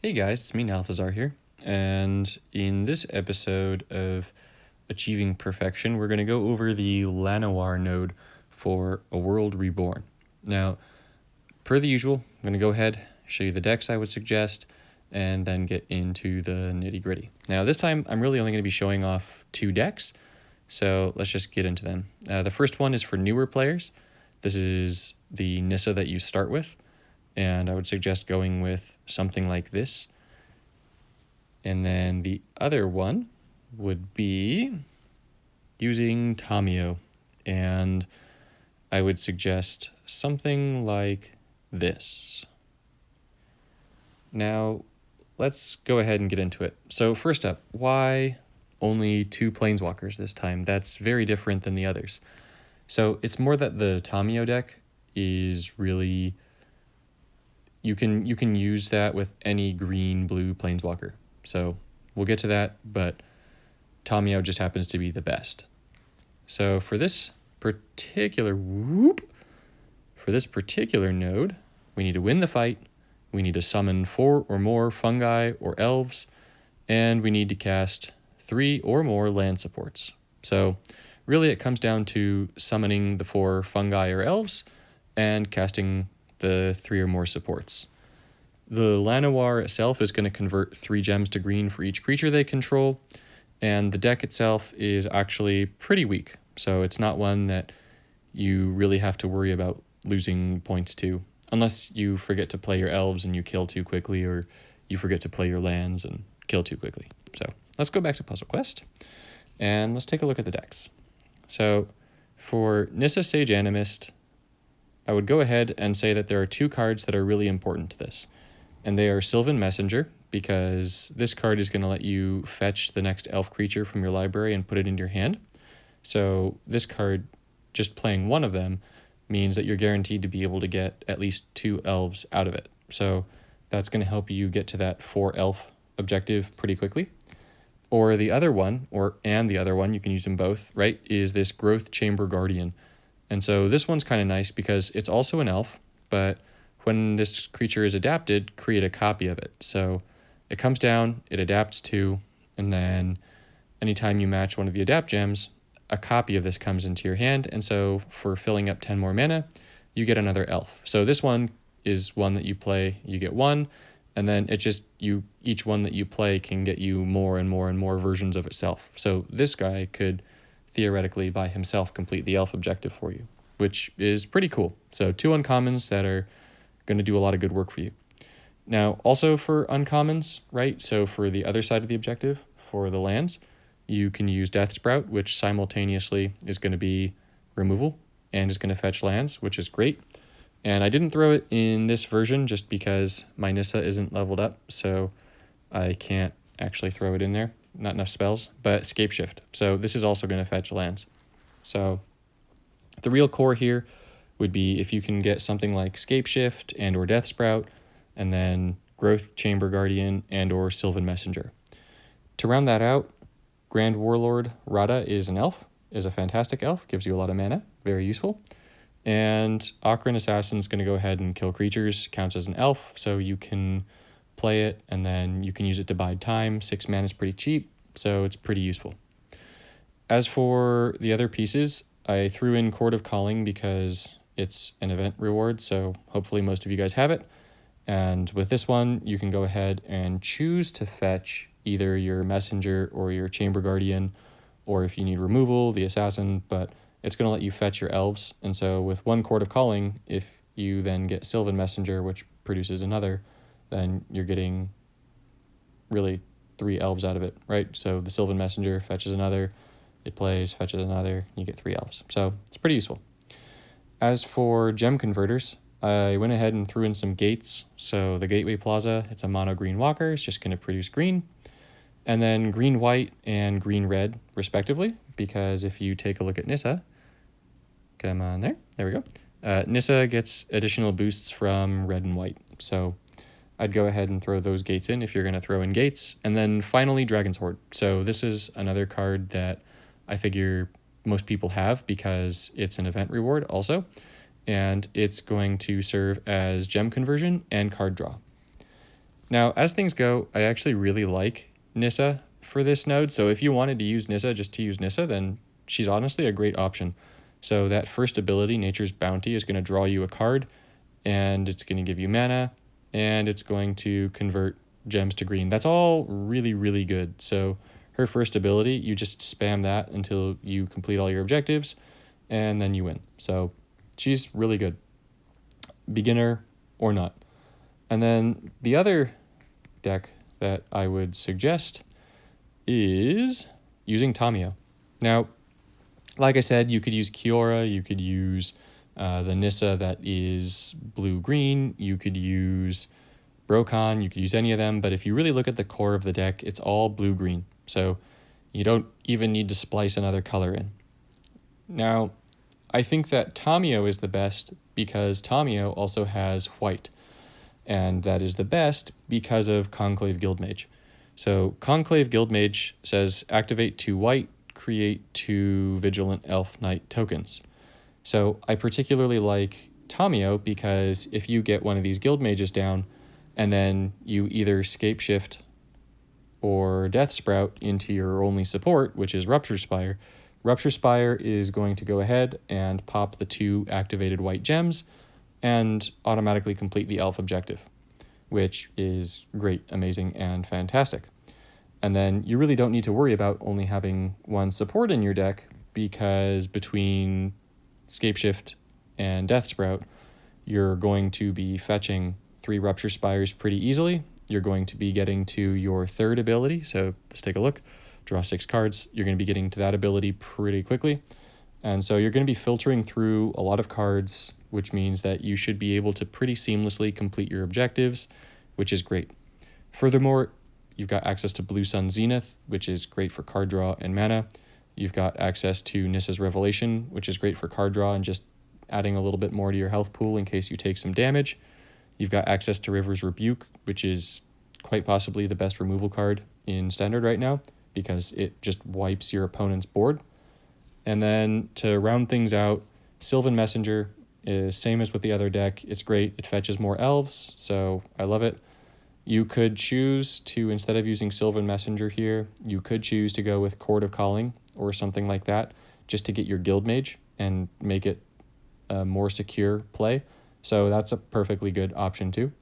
Hey guys, it's me Nalthazar here, and in this episode of Achieving Perfection, we're going to go over the Llanowar node for a World Reborn. Now, per the usual, I'm going to go ahead, show you the decks I would suggest, and then get into the nitty-gritty. Now, this time, I'm really only going to be showing off 2 decks, so let's just get into them. The first one is for newer players. This is the Nissa that you start with, and I would suggest going with something like this. And then the other one would be using Tamiyo, and I would suggest something like this. Now, let's go ahead and get into it. So first up, why only 2 Planeswalkers this time? That's very different than the others. So it's more that the Tamiyo deck is really... You can use that with any green-blue Planeswalker. So we'll get to that, but Tamiyo just happens to be the best. So for this particular node, we need to win the fight, we need to summon 4 or more fungi or elves, and we need to cast 3 or more land supports. So really it comes down to summoning the 4 fungi or elves and casting the 3 or more supports. The Llanowar itself is going to convert 3 gems to green for each creature they control, and the deck itself is actually pretty weak, so it's not one that you really have to worry about losing points to, unless you forget to play your elves and you kill too quickly, or you forget to play your lands and kill too quickly. So let's go back to Puzzle Quest, and let's take a look at the decks. So for Nissa Sage Animist, I would go ahead and say that there are 2 cards that are really important to this. And they are Sylvan Messenger, because this card is going to let you fetch the next elf creature from your library and put it into your hand. So this card, just playing one of them, means that you're guaranteed to be able to get at least 2 elves out of it. So that's going to help you get to that 4 elf objective pretty quickly. Or the other one, you can use them both, right, is this Growth Chamber Guardian. And so this one's kind of nice because it's also an elf, but when this creature is adapted, create a copy of it. So it comes down, it adapts to, and then anytime you match one of the adapt gems, a copy of this comes into your hand. And so for filling up 10 more mana, you get another elf. So this one is one that you play, you get 1, and then each one that you play can get you more and more and more versions of itself. So this guy could theoretically by himself complete the elf objective for you, which is pretty cool. So 2 uncommons that are going to do a lot of good work for you. Now, also for uncommons, right? So for the other side of the objective, for the lands, you can use Death Sprout, which simultaneously is going to be removal and is going to fetch lands, which is great. And I didn't throw it in this version just because my Nissa isn't leveled up, so I can't actually throw it in there. Not enough spells, but Scape Shift. So this is also going to fetch lands. So the real core here would be if you can get something like Scape Shift and or Death Sprout, and then Growth Chamber Guardian and or Sylvan Messenger. To round that out, Grand Warlord Rada is a fantastic elf, gives you a lot of mana, very useful. And Okran Assassin is going to go ahead and kill creatures, counts as an elf, so you can play it, and then you can use it to bide time. 6 mana is pretty cheap, so it's pretty useful. As for the other pieces, I threw in Court of Calling because it's an event reward, so hopefully most of you guys have it. And with this one, you can go ahead and choose to fetch either your Messenger or your Chamber Guardian, or if you need removal, the Assassin, but it's going to let you fetch your elves. And so with 1 Court of Calling, if you then get Sylvan Messenger, which produces another, then you're getting really 3 elves out of it, right? So the Sylvan Messenger fetches another, it plays, fetches another, you get 3 elves. So it's pretty useful. As for gem converters, I went ahead and threw in some gates. So the Gateway Plaza, it's a mono green walker, it's just going to produce green. And then green-white and green-red, respectively, because if you take a look at Nissa, come on there we go. Nissa gets additional boosts from red and white. So I'd go ahead and throw those gates in if you're going to throw in gates. And then finally, Dragon's Horde. So this is another card that I figure most people have because it's an event reward also, and it's going to serve as gem conversion and card draw. Now, as things go, I actually really like Nissa for this node. So if you wanted to use Nissa just to use Nissa, then she's honestly a great option. So that first ability, Nature's Bounty, is going to draw you a card, and it's going to give you mana, and it's going to convert gems to green. That's all really, really good. So her first ability, you just spam that until you complete all your objectives, and then you win. So she's really good, beginner or not. And then the other deck that I would suggest is using Tamiyo. Now, like I said, you could use Kiora, you could use the Nissa that is blue-green, you could use Brokon, you could use any of them, but if you really look at the core of the deck, it's all blue-green. So you don't even need to splice another color in. Now, I think that Tamiyo is the best because Tamiyo also has white, and that is the best because of Conclave Guildmage. So Conclave Guildmage says activate 2 white, create 2 Vigilant Elf Knight tokens. So I particularly like Tamiyo because if you get one of these Guild Mages down and then you either Scapeshift or Death Sprout into your only support, which is Rupture Spire is going to go ahead and pop the 2 activated white gems and automatically complete the elf objective, which is great, amazing, and fantastic. And then you really don't need to worry about only having 1 support in your deck because between Scapeshift and Death Sprout, you're going to be fetching 3 Rupture Spires pretty easily. You're going to be getting to your 3rd ability. So let's take a look. Draw 6 cards. You're going to be getting to that ability pretty quickly. And so you're going to be filtering through a lot of cards, which means that you should be able to pretty seamlessly complete your objectives, which is great. Furthermore, you've got access to Blue Sun Zenith, which is great for card draw and mana. You've got access to Nissa's Revelation, which is great for card draw and just adding a little bit more to your health pool in case you take some damage. You've got access to River's Rebuke, which is quite possibly the best removal card in Standard right now because it just wipes your opponent's board. And then to round things out, Sylvan Messenger is same as with the other deck. It's great. It fetches more elves, so I love it. You could choose to, instead of using Sylvan Messenger here, you could choose to go with Chord of Calling or something like that just to get your Guild Mage and make it a more secure play. So that's a perfectly good option too.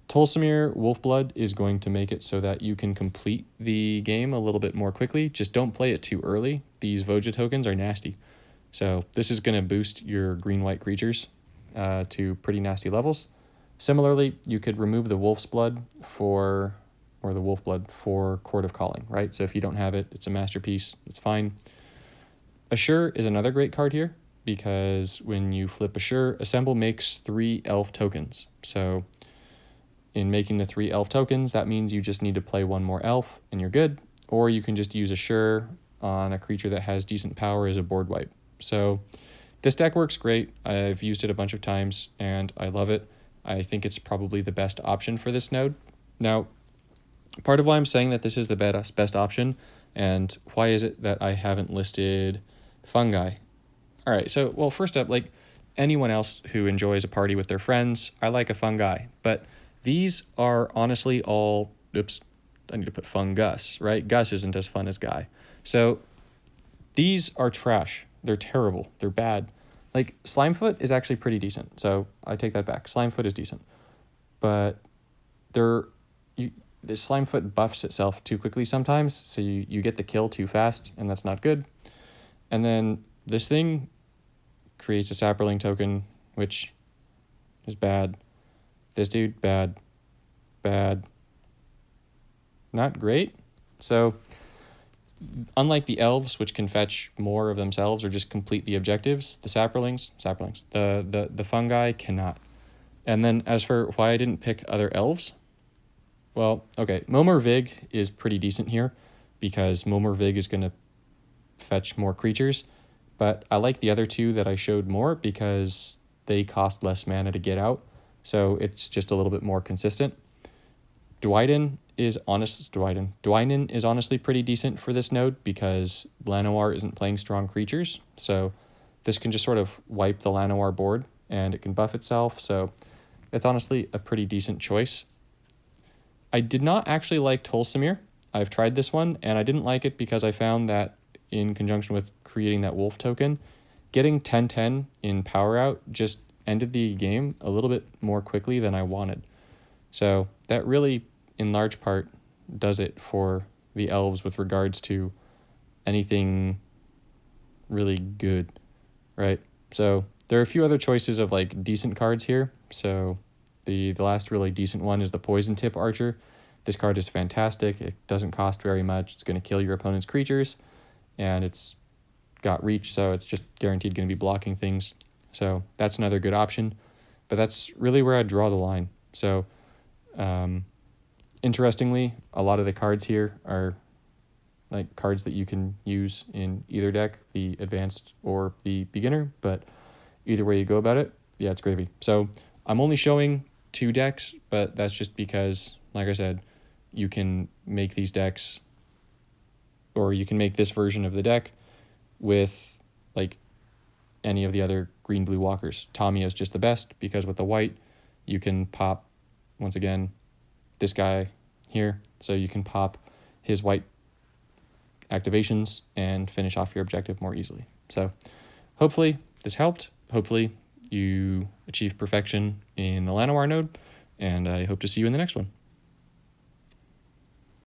Tolsimir Wolfblood is going to make it so that you can complete the game a little bit more quickly. Just don't play it too early. These Voja tokens are nasty. So this is going to boost your green-white creatures to pretty nasty levels. Similarly, you could remove the Wolf's Blood for Chord of Calling, right? So if you don't have it, it's a masterpiece. It's fine. Assure is another great card here because when you flip Assure, Assemble makes 3 elf tokens. So in making the 3 elf tokens, that means you just need to play 1 more elf and you're good. Or you can just use Assure on a creature that has decent power as a board wipe. So this deck works great. I've used it a bunch of times and I love it. I think it's probably the best option for this node. Now, part of why I'm saying that this is the best option and why is it that I haven't listed Fungi? All right, so, well, first up, like anyone else who enjoys a party with their friends, I like a Fungi, but these are honestly all, oops, I need to put Fungus, right? Gus isn't as fun as Guy. So these are trash. They're terrible. They're bad. Like Slimefoot is actually pretty decent. So I take that back. Slimefoot is decent. But the Slimefoot buffs itself too quickly sometimes. So you get the kill too fast and that's not good. And then this thing creates a Saproling token, which is bad. This dude, bad. Not great. So unlike the elves, which can fetch more of themselves or just complete the objectives, the saprolings, the fungi cannot. And then as for why I didn't pick other elves, well, okay, Momor Vig is pretty decent here because Momor Vig is going to fetch more creatures, but I like the other 2 that I showed more because they cost less mana to get out, so it's just a little bit more consistent. Dwynen is honestly pretty decent for this node because Llanowar isn't playing strong creatures, so this can just sort of wipe the Llanowar board and it can buff itself, so it's honestly a pretty decent choice. I did not actually like Tolsimir. I've tried this one, and I didn't like it because I found that in conjunction with creating that wolf token, getting 10/10 in power out just ended the game a little bit more quickly than I wanted. So that really, in large part, does it for the elves with regards to anything really good, right? So there are a few other choices of like decent cards here. So the last really decent one is the Poison Tip Archer. This card is fantastic. It doesn't cost very much. It's going to kill your opponent's creatures, and it's got reach, so it's just guaranteed going to be blocking things. So that's another good option, but that's really where I draw the line. So interestingly, a lot of the cards here are like cards that you can use in either deck, the advanced or the beginner, but either way you go about it, yeah, it's gravy. So I'm only showing 2 decks, but that's just because, like I said, you can make these decks, or you can make this version of the deck with like any of the other green blue walkers. Tamiya is just the best because with the white you can pop, once again, this guy here, so you can pop his white activations and finish off your objective more easily. So hopefully this helped. Hopefully you achieve perfection in the Llanowar node, and I hope to see you in the next one.